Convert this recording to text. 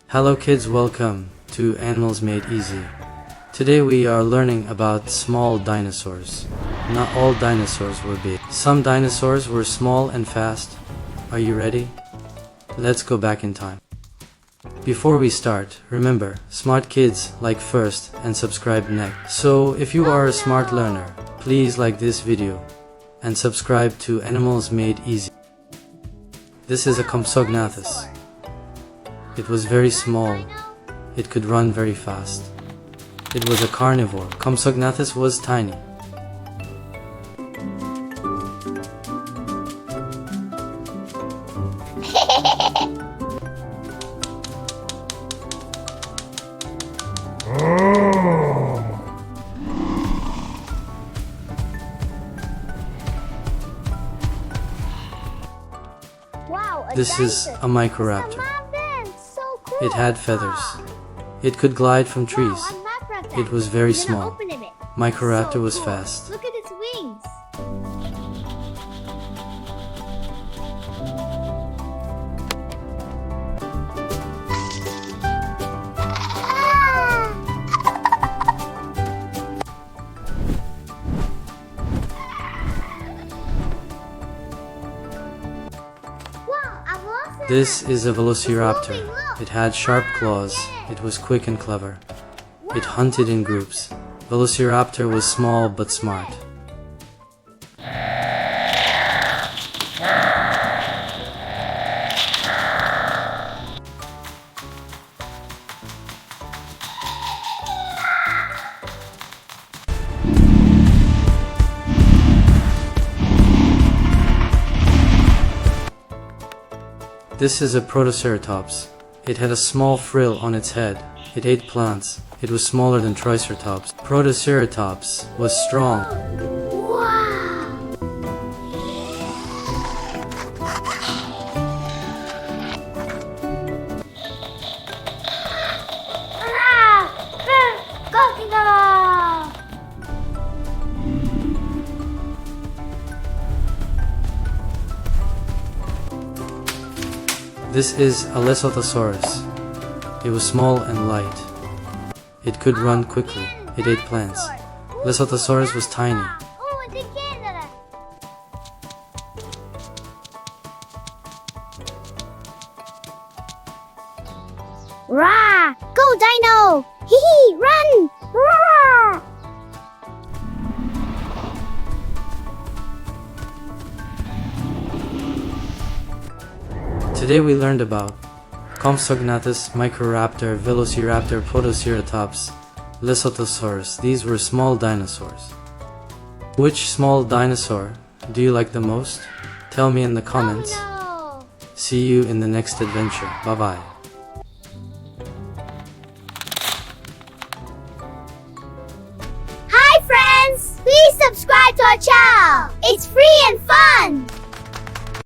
Hello kids, welcome to Animals Made Easy. Today we are learning about small dinosaurs. Not all dinosaurs were big. Some dinosaurs were small and fast. Are you ready? Let's go back in time. Before we start, remember, smart kids like first and subscribe next. So if you are a smart learner, please like this video and subscribe to Animals Made Easy. This is a Compsognathus. It was very small. It could run very fast. It was a carnivore. Compsognathus was tiny. Wow, This is a Microraptor. So cool. It had feathers. It could glide from trees. It was very small. Microraptor was fast. Look at its wings. This is a Velociraptor. It had sharp claws. It was quick and clever. It hunted in groups. Velociraptor was small but smart. This is a Protoceratops. It had a small frill on its head. It ate plants. It was smaller than Triceratops. Protoceratops was strong. This is a Lesothosaurus. It was small and light. It could run quickly. It ate plants. Lesothosaurus was tiny. Rah! Go Dino! Hee hee! Run! Rah! Today we learned about Compsognathus, Microraptor, Velociraptor, Protoceratops, Lesothosaurus. These were small dinosaurs. Which small dinosaur do you like the most? Tell me in the comments. Oh, no. See you in the next adventure. Bye bye. Hi friends! Please subscribe to our channel. It's free and fun!